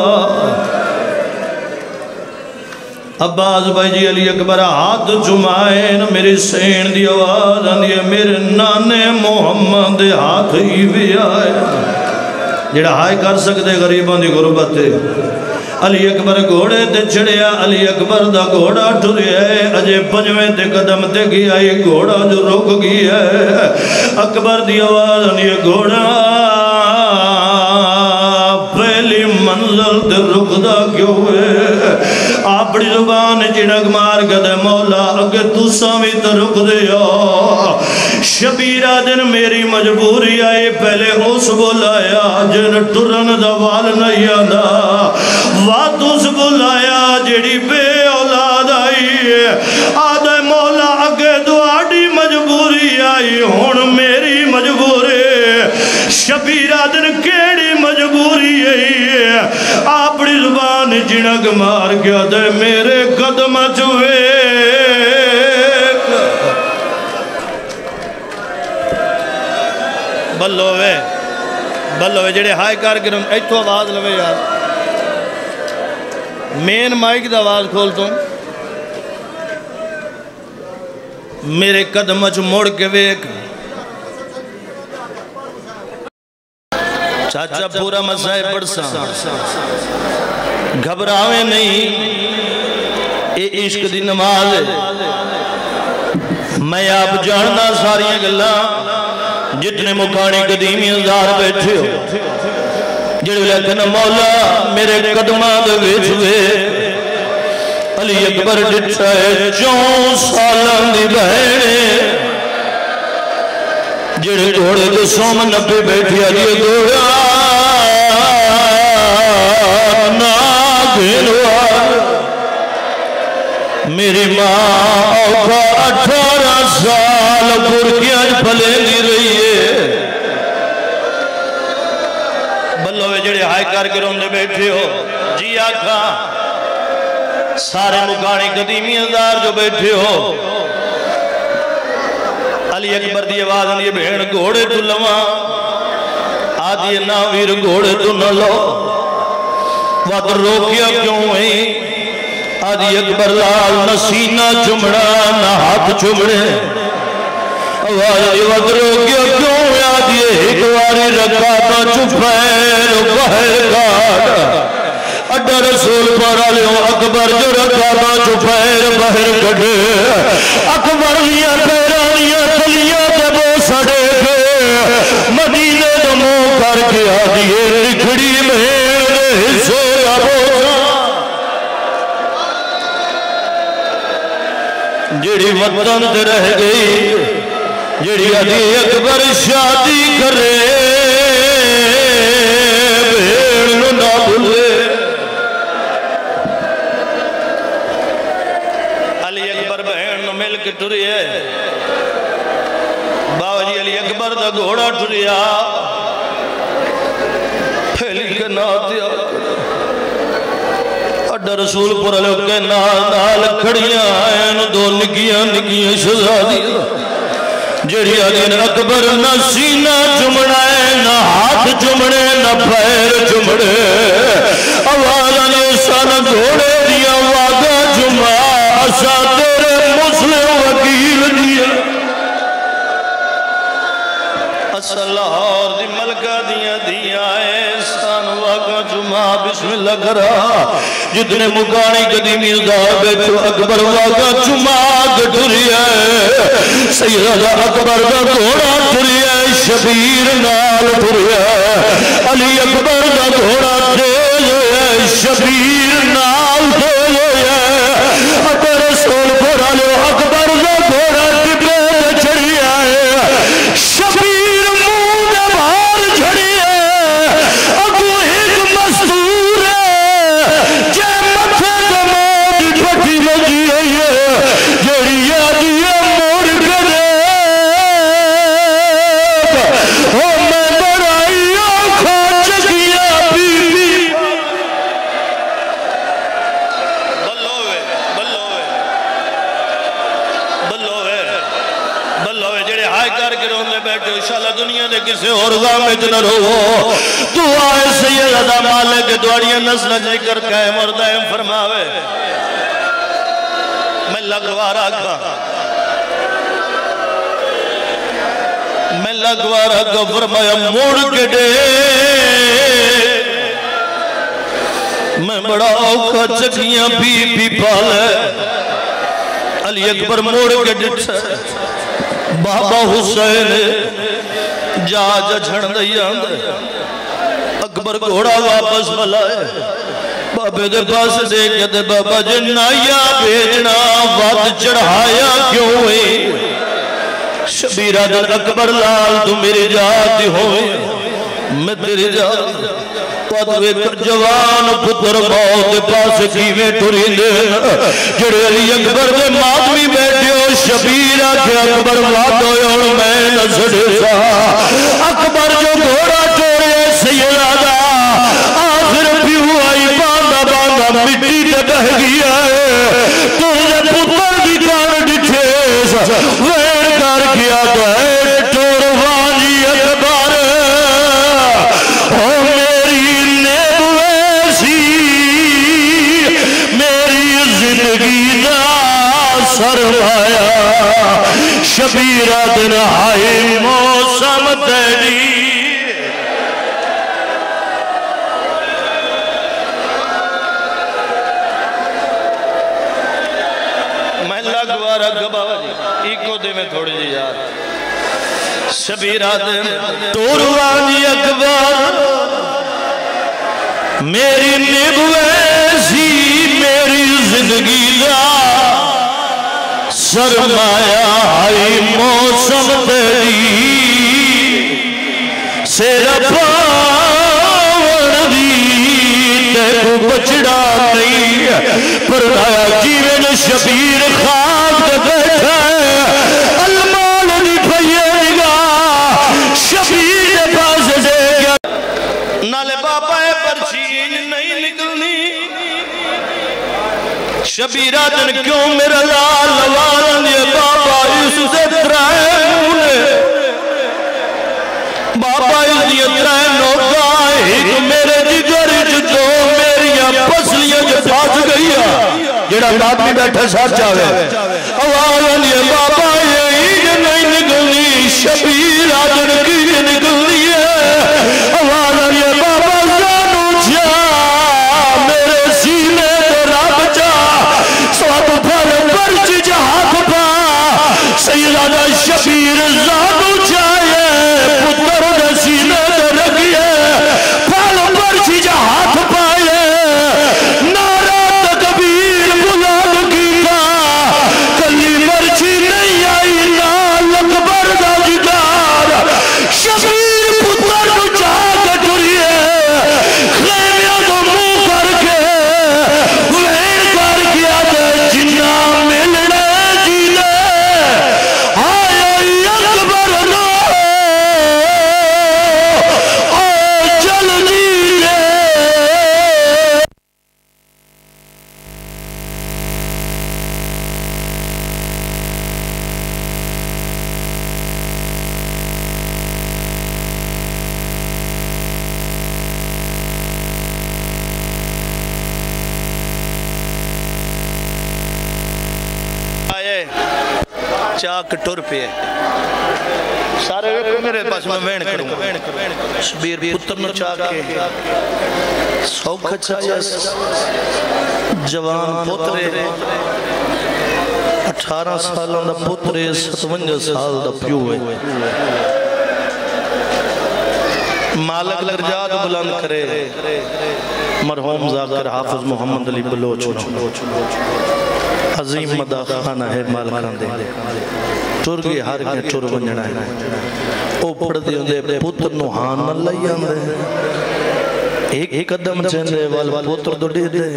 عباس بھائی جی علی اکبر ہاتھ جمائیں، میری سین دی آواز آندھی میرے نانے محمد ہاتھ ہی بھی آئے، جڑا ہائے کر سکتے غریبان دی غربت ہے، علی اکبر گھوڑے تے چڑھیا، علی اکبر دا گھوڑا ٹھریا ہے، اجے پنجویں تے قدم تے گیا ہے، گھوڑا جو رک گیا ہے، اکبر دی آواز آندھی گھوڑا پہلی منزل تے رکدا کیوں ہے، اپنی زبان چڑک مار کدے مولا اگے تو سامی تے رک دیا، شبیرہ دن میری مجبوری آئی، پہلے اس بلایا جن ٹرن دوال نہیں آدھا، وات اس بلایا جڑی بے اولاد آئی، آدھے مولا اگے دواری مجبوری آئی، ہون میری مجبوری، شبیرہ دن کیڑی مجبوری ہے، اپنی زبان جنگ مار گیا دے میرے قدم چوے، بلوے جڑے ہائے کار کے ایتھو آواز لوے یار، مین مائک دا آواز کھول تم، میرے قدم چ موڑ کے ویک، چاچا پورا مسائے پڑسا گھبراویں نہیں، اے عشق دی نماز ہے، میں آپ جاننا ساریاں گلہ جتنے مکانی قدیمی ازدار بیٹھے ہو، جڑے لیکن مولا میرے قدمہ دے ویچوے، علی اکبر ڈٹھا ہے 4 سالان دی بہنے، جڑے گھوڑے دے سومن پہ بیٹھی علی گھوڑا نا گھلوار، میری ماں اوکھا 18 سال نال برکیاں پھلے دی رہی ہے بلو جڑے ہائے کر کے روندے بیٹھے ہو جی آکھا سارے مکانی قدیمی ازدار جو بیٹھے ہو علی اکبر دی آواز آندی بہن گھوڑے تو لواں آدھی ناویر گھوڑے تو نہ لو وقت روکیا کیوں ہوئی آدھی اکبر لال نہ سینہ چمڑا نہ ہاتھ چمڑے آواز وقت روکیا کیوں ہوئی آدھی ایک واری رکھاتا چپیر بہر کاٹ اڈا رسول پارا لیو اکبر جو رکھاتا چپیر بہر کٹے اکبر لیا پیرانیاں تلیاں جبو سڑے گئے مدینے دمو کر کے آدھیے لکھڑی میں حصے ابو جڑی وطن تے رہ گئی جڑی علی اکبر شادی کرے بھیڑ نہ بھولے علی اکبر بہن مل کے ٹری ہے بابا جی علی اکبر دا گھوڑا ٹریا پھیلی کے ناتیا اڈا رسول پورا لوگ کے نال کھڑیاں آئین دو نکیاں شہزادیاں جڑی آدین اکبر نہ سینہ چمڑا ہے نہ ہاتھ چمڑے نہ پیر چمڑے آواز آنے سانا گھوڑے دیا واگا چمڑا اسا تیرے مسلم وکیل دیا اسا لاہور دی ملکہ دیا احسان واقع جمعہ بسم اللہ کرا جتنے مکانی قدیمی ازدار بیٹھو اکبر واقع جمعہ ٹری ہے سیدہ اکبر کا گھوڑا ٹری ہے شبیر نال ٹری ہے علی اکبر کا گھوڑا تیز ہے شبیر نال تیز ہے اکبر رسول گھوڑا لو اکبر کا گھوڑا ٹپے چڑھی ہے شبیر دنیا دے کسے اور غامت نہ رو تو آئے سیدہ مالک دوڑیاں نسل جے کر کہے مردائم فرماوے میں لگوارا کا فرمایا موڑ کے دے میں بڑا اوکھا چکیاں پی پالے علی اکبر موڑ کے ڈٹھا بابا حسین جا جھڑ دیا اکبر گھوڑا واپس بلائے بابے دے پاس دیکھے دے بابا جنایا بھیجنا وقت چڑھایا کیوں ہوئی شبیرہ دن اکبر لال تو میری جاتی ہوئی میں تیری جاتی پدوے کر جوان پتر موت پاس کیویں ٹری دے جڑے علی اکبر دے ماتمی بیٹھے ہو شبیرہ کے اکبر وعدو اور میں نظر سا اکبر جو گھوڑا ٹوڑے سیدہ آخر بھی ہوائی باندھا مٹی تے بہ گیا ہے تو یہ پتر کی کان ڈٹھے ویر کر گیا تو ہے ٹوڑوانی اکبر سرمایا شبیرہ دن آئی موسم تیری میں لگوارا گباوا جی ایکو دے میں تھوڑی جی یاد شبیرہ دن توروانی اکبر میری نبویسی میری زندگی دا سرمایا آئی موسم تیری سیرہ پاون دی تیرو بچڑا نہیں پرنایا جیوے جو شبیر خاک بیٹھا ہے المال شبیرہ دن کیوں میرا لال لوالن یہ بابا اس سے ترائے مونے بابا اس یہ ترائے نوکائے ایک میرے جگر جو میریاں پسلیاں جو پاس گئی جڑا آدمی بیٹھا ساتھ چاہے اوالن یہ بابا یہ نہیں نکلنی شبیرہ دن کی نکلنی ہے اوالن یہ بابا زانو جا میرے سینے رب جا سواب پھر برچ جہاں پا سیدہ شبیر زانو جائے پتر سینے رکھئے پھر برچ جہاں پائے نعرہ تکبیر بلند کیتا کلی برچی نہیں آئی نال اکبر دا جگار شبیر پتر جاگ ٹریے خیمیاں تو منہ کر کے وین کر کیا دے جنہ ملنے جیلے آئی اکبر نو آئی چل جیلے آئے چاک ٹور پہ سارے ویکو میرے پاس میں وین کروں شبیر پتر نو چاک کے سوکھ چاہیے جوان پترے 18 سالوں دا پترے 57 سال دا پیو ہے مالک لرجاد بلند کرے مرحوم ذاکر حافظ محمد علی بلوچ عظیم مداخانہ ہے مالکان دے ٹور گئے ہر گئے ٹور بنجنا ہے او پڑھ دے ہوں دے پتر نوحان اللہ ہی آندے ایک قدم چندے والا پتر دو دے دے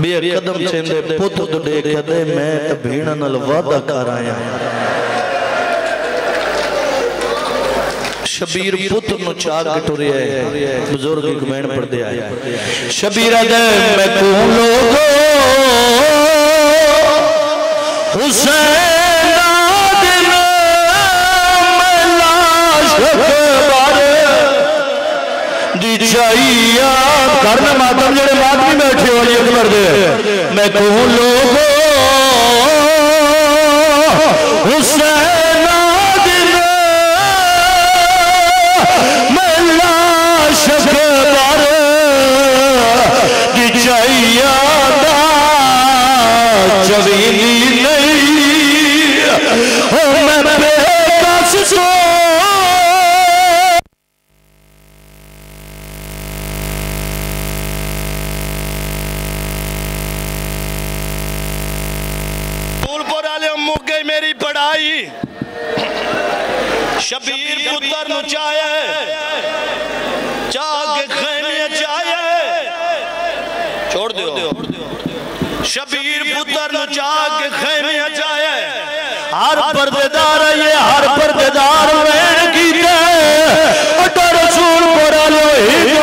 بے قدم چندے پتر دو دے دے میں بھیڑا نل وعدہ کر آیا شبیر پتر نو چاک ٹورے آئے بزرگ ایک مین پڑھ دے آئے شبیر دے میں کون لوگو حسین آدن میں لاش بارے دی چاہیے کرنا ماتم جڑے ماتمی بیٹھے ہو یہ کر دے میں کون لوگو حسین جویلی نہیں ہو میں بے کس سو پول پر آلے امو گئی میری پڑھائی شبیر پتر نو چاہے چاہ کے خیمے چاہے چھوڑ دیو شبیر پتر نو چاہ کے خیمے چاہے ہر پردیدار یہ ہر پردیدار وین کی دے اٹھا رسول پر آلو ہی